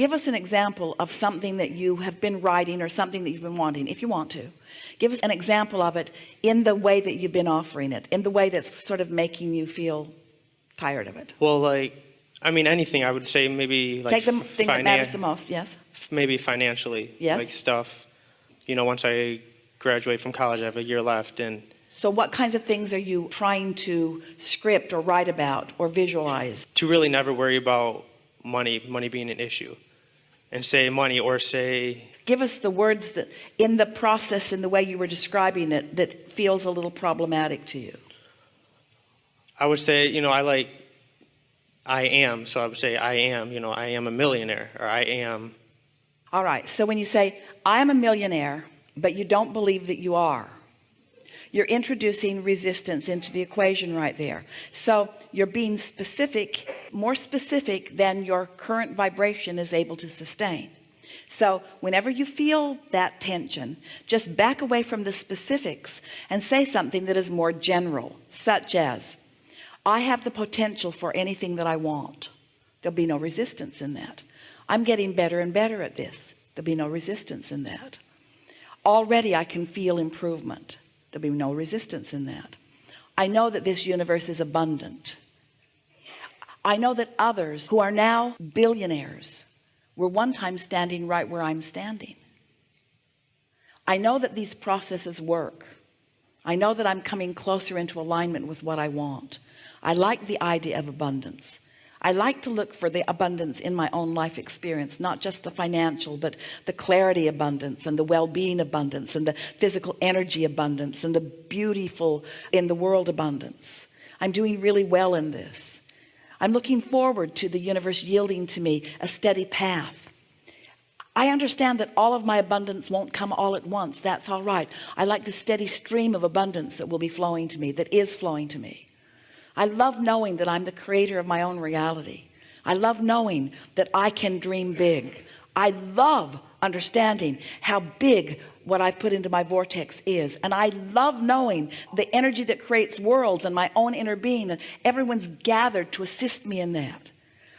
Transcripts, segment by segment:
Give us an example of something that you have been writing or something that you've been wanting, if you want to. Give us an example of it in the way that you've been offering it, in the way that's sort of making you feel tired of it. Well, like, I mean, anything. I would say maybe like take the thing that matters the most. Yes. Maybe financially. Yes. Like stuff. You know, once I graduate from college, I have a year left, and so what kinds of things are you trying to script or write about or visualize? To really never worry about money being an issue, and say money, or say, give us the words that in the process, in the way you were describing it, that feels a little problematic to you. I would say, you know, I am, so I would say I am, you know, I am a millionaire, or I am. All right, so when you say I am a millionaire, but you don't believe that you are, you're introducing resistance into the equation right there. So you're being specific, more specific than your current vibration is able to sustain. So whenever you feel that tension, just back away from the specifics and say something that is more general, such as, I have the potential for anything that I want. There'll be no resistance in that. I'm getting better and better at this. There'll be no resistance in that. Already I can feel improvement. There'll be no resistance in that. I know that this universe is abundant. I know that others who are now billionaires were one time standing right where I'm standing. I know that these processes work. I know that I'm coming closer into alignment with what I want. I like the idea of abundance. I like to look for the abundance in my own life experience, not just the financial, but the clarity abundance and the well-being abundance and the physical energy abundance and the beautiful in the world abundance. I'm doing really well in this. I'm looking forward to the universe yielding to me a steady path. I understand that all of my abundance won't come all at once. That's all right. I like the steady stream of abundance that will be flowing to me, that is flowing to me. I love knowing that I'm the creator of my own reality. I love knowing that I can dream big. I love understanding how big what I've put into my vortex is. And I love knowing the energy that creates worlds and my own inner being, and everyone's gathered to assist me in that.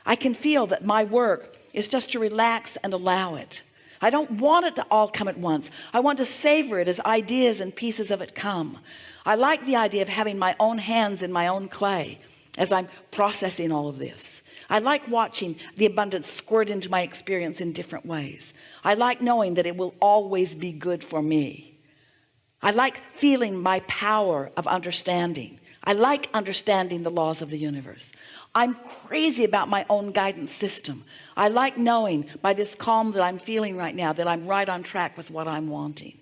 I can feel that my work is just to relax and allow it. I don't want it to all come at once. I want to savor it as ideas and pieces of it come. I like the idea of having my own hands in my own clay as I'm processing all of this. I like watching the abundance squirt into my experience in different ways. I like knowing that it will always be good for me. I like feeling my power of understanding. I like understanding the laws of the universe. I'm crazy about my own guidance system. I like knowing by this calm that I'm feeling right now that I'm right on track with what I'm wanting.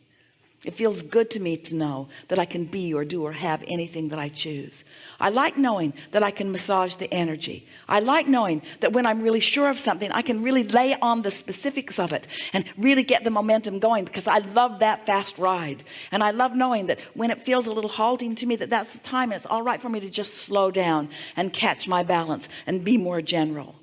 It feels good to me to know that I can be or do or have anything that I choose. I like knowing that I can massage the energy. I like knowing that when I'm really sure of something, I can really lay on the specifics of it and really get the momentum going, because I love that fast ride. And I love knowing that when it feels a little halting to me, that that's the time, and it's all right for me to just slow down and catch my balance and be more general.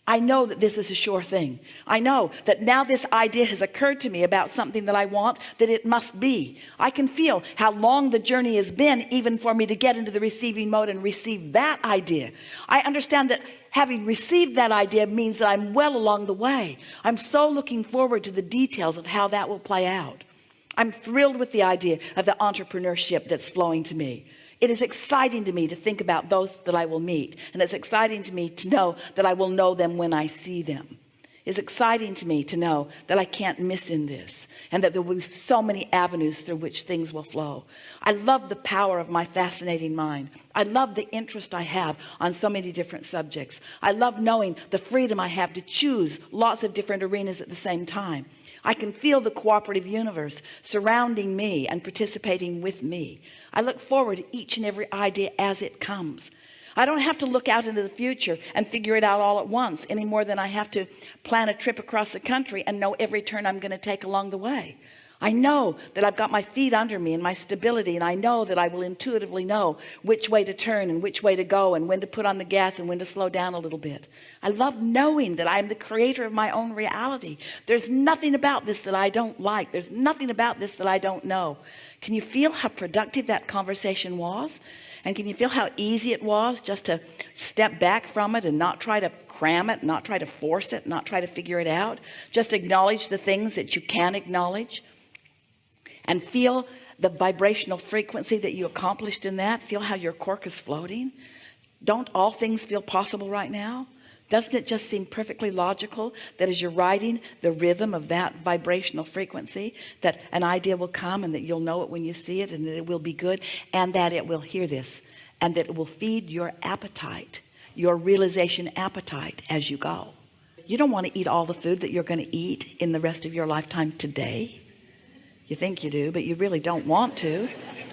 I know that this is a sure thing. I know that now this idea has occurred to me about something that I want, that it must be. I can feel how long the journey has been, even for me to get into the receiving mode and receive that idea. I understand that having received that idea means that I'm well along the way. I'm so looking forward to the details of how that will play out. I'm thrilled with the idea of the entrepreneurship that's flowing to me. It is exciting to me to think about those that I will meet. And it's exciting to me to know that I will know them when I see them. It's exciting to me to know that I can't miss in this, and that there will be so many avenues through which things will flow. I love the power of my fascinating mind. I love the interest I have on so many different subjects. I love knowing the freedom I have to choose lots of different arenas at the same time. I can feel the cooperative universe surrounding me and participating with me. I look forward to each and every idea as it comes. I don't have to look out into the future and figure it out all at once, any more than I have to plan a trip across the country and know every turn I'm going to take along the way. I know that I've got my feet under me and my stability, and I know that I will intuitively know which way to turn and which way to go and when to put on the gas and when to slow down a little bit. I love knowing that I'm the creator of my own reality. There's nothing about this that I don't like. There's nothing about this that I don't know. Can you feel how productive that conversation was? And can you feel how easy it was just to step back from it and not try to cram it, not try to force it, not try to figure it out? Just acknowledge the things that you can acknowledge and feel the vibrational frequency that you accomplished in that. Feel how your cork is floating. Don't all things feel possible right now? Doesn't it just seem perfectly logical that as you're riding the rhythm of that vibrational frequency, that an idea will come and that you'll know it when you see it, and that it will be good, and that it will hear this, and that it will feed your appetite, your realization appetite as you go. You don't want to eat all the food that you're going to eat in the rest of your lifetime today. You think you do, but you really don't want to.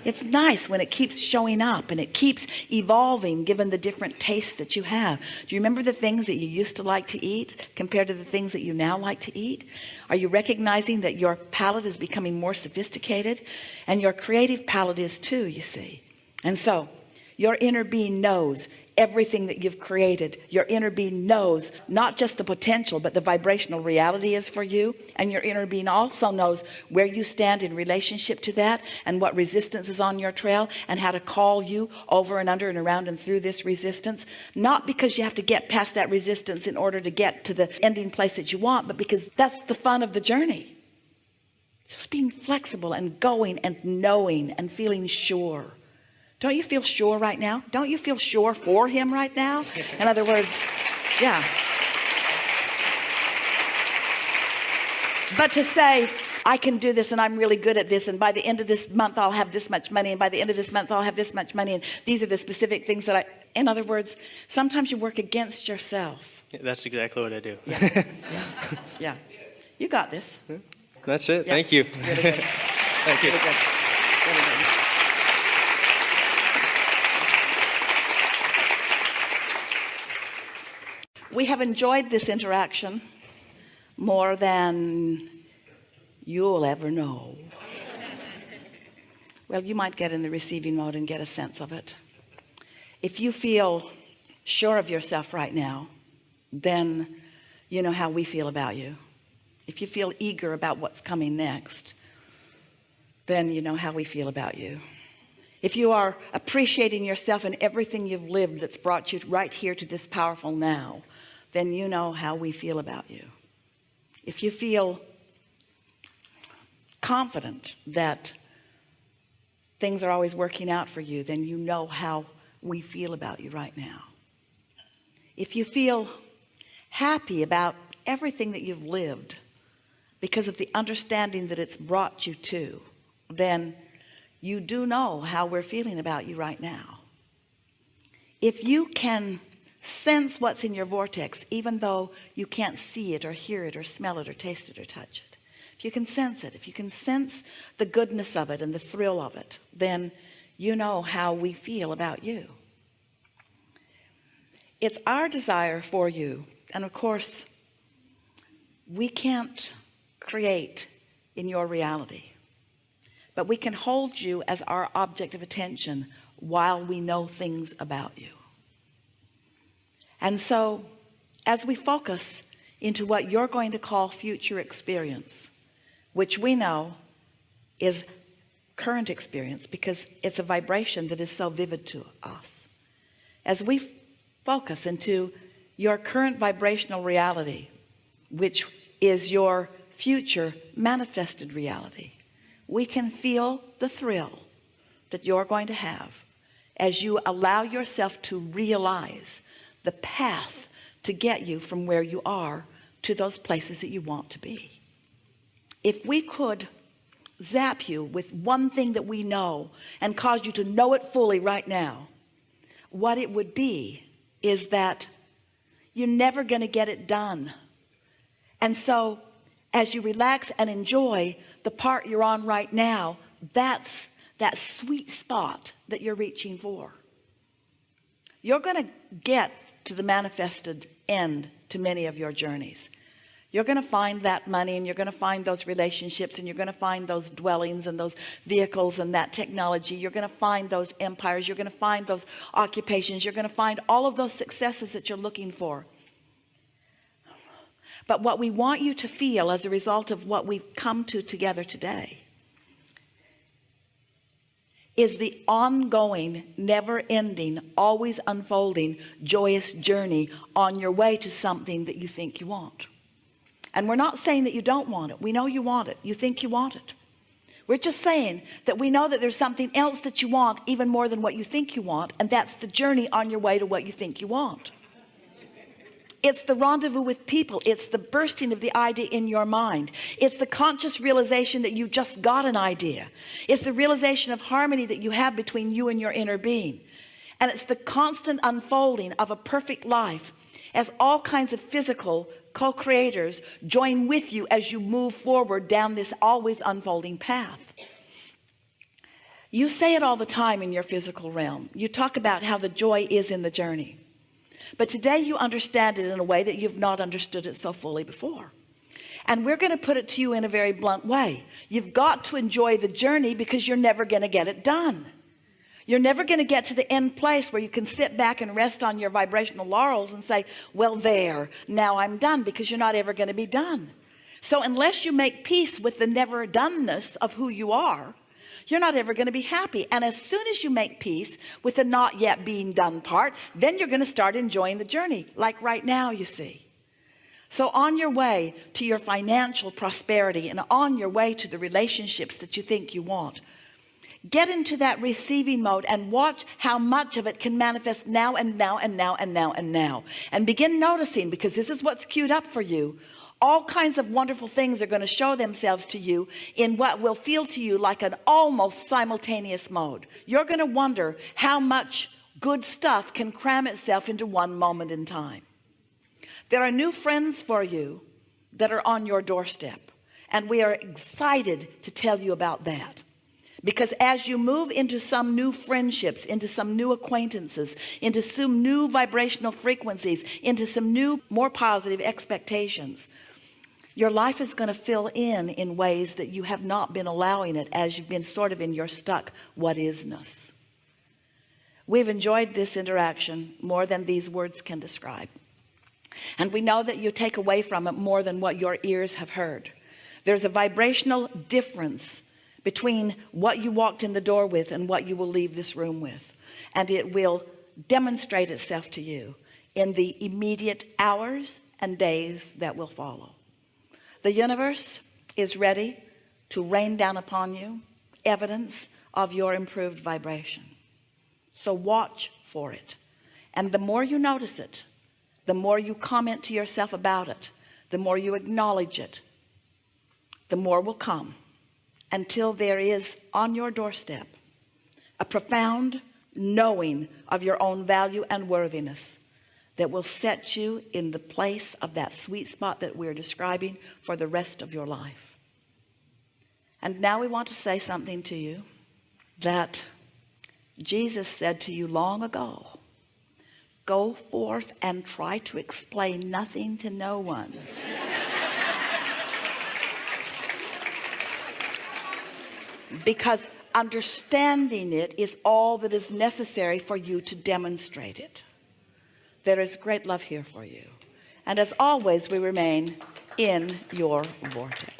It's nice when it keeps showing up and it keeps evolving given the different tastes that you have. Do you remember the things that you used to like to eat compared to the things that you now like to eat? Are you recognizing that your palate is becoming more sophisticated? And your creative palate is too, you see. And so your inner being knows everything that you've created. Your inner being knows not just the potential, but the vibrational reality is for you. And your inner being also knows where you stand in relationship to that, and what resistance is on your trail, and how to call you over and under and around and through this resistance. Not because you have to get past that resistance in order to get to the ending place that you want, but because that's the fun of the journey. Just being flexible and going and knowing and feeling sure. Don't you feel sure right now? Don't you feel sure for him right now? In other words, yeah. But to say, I can do this and I'm really good at this, and by the end of this month I'll have this much money, and by the end of this month I'll have this much money, and these are the specific things that in other words, sometimes you work against yourself. Yeah, that's exactly what I do. Yeah. You got this. That's it. Yeah. Thank you. Really good. Thank you. Really good. Really good. We have enjoyed this interaction more than you'll ever know. Well, you might get in the receiving mode and get a sense of it. If you feel sure of yourself right now, then you know how we feel about you. If you feel eager about what's coming next, then you know how we feel about you. If you are appreciating yourself and everything you've lived that's brought you right here to this powerful now, then you know how we feel about you. If you feel confident that things are always working out for you, then you know how we feel about you right now. If you feel happy about everything that you've lived because of the understanding that it's brought you to, then you do know how we're feeling about you right now. If you can sense what's in your vortex, even though you can't see it or hear it or smell it or taste it or touch it, if you can sense it, if you can sense the goodness of it and the thrill of it, then you know how we feel about you. It's our desire for you, and of course we can't create in your reality, but we can hold you as our object of attention while we know things about you. And so as we focus into what you're going to call future experience, which we know is current experience because it's a vibration that is so vivid to us, as we focus into your current vibrational reality, which is your future manifested reality, we can feel the thrill that you're going to have as you allow yourself to realize the path to get you from where you are to those places that you want to be. If we could zap you with one thing that we know and cause you to know it fully right now, what it would be is that you're never going to get it done. And so as you relax and enjoy the part you're on right now, that's that sweet spot that you're reaching for. You're going to get to the manifested end to many of your journeys. You're going to find that money, and you're going to find those relationships, and you're going to find those dwellings and those vehicles and that technology. You're going to find those empires. You're going to find those occupations. You're going to find all of those successes that you're looking for. But what we want you to feel as a result of what we've come to together today is the ongoing, never-ending, always unfolding, joyous journey on your way to something that you think you want. And we're not saying that you don't want it. We know you want it. You think you want it. We're just saying that we know that there's something else that you want even more than what you think you want, and that's the journey on your way to what you think you want. It's the rendezvous with people. It's the bursting of the idea in your mind. It's the conscious realization that you just got an idea. It's the realization of harmony that you have between you and your inner being. And it's the constant unfolding of a perfect life as all kinds of physical co-creators join with you as you move forward down this always unfolding path. You say it all the time in your physical realm. You talk about how the joy is in the journey. But today you understand it in a way that you've not understood it so fully before. And we're going to put it to you in a very blunt way. You've got to enjoy the journey because you're never going to get it done. You're never going to get to the end place where you can sit back and rest on your vibrational laurels and say, well, there, now I'm done, because you're not ever going to be done. So unless you make peace with the never doneness of who you are, you're not ever going to be happy. And as soon as you make peace with the not yet being done part, then you're going to start enjoying the journey, like right now, you see. So on your way to your financial prosperity and on your way to the relationships that you think you want, get into that receiving mode and watch how much of it can manifest now and now and now and now and now. And begin noticing, because this is what's queued up for you. All kinds of wonderful things are going to show themselves to you in what will feel to you like an almost simultaneous mode. You're going to wonder how much good stuff can cram itself into one moment in time. There are new friends for you that are on your doorstep, and we are excited to tell you about that. Because as you move into some new friendships, into some new acquaintances, into some new vibrational frequencies, into some new, more positive expectations, your life is going to fill in ways that you have not been allowing it, as you've been sort of in your stuck what isness. We've enjoyed this interaction more than these words can describe. And we know that you take away from it more than what your ears have heard. There's a vibrational difference between what you walked in the door with and what you will leave this room with. And it will demonstrate itself to you in the immediate hours and days that will follow. The universe is ready to rain down upon you evidence of your improved vibration. So watch for it. And the more you notice it, the more you comment to yourself about it, the more you acknowledge it, the more will come, until there is on your doorstep a profound knowing of your own value and worthiness that will set you in the place of that sweet spot that we're describing for the rest of your life. And now we want to say something to you that Jesus said to you long ago. Go forth and try to explain nothing to no one. Because understanding it is all that is necessary for you to demonstrate it. There is great love here for you. And as always, we remain in your vortex.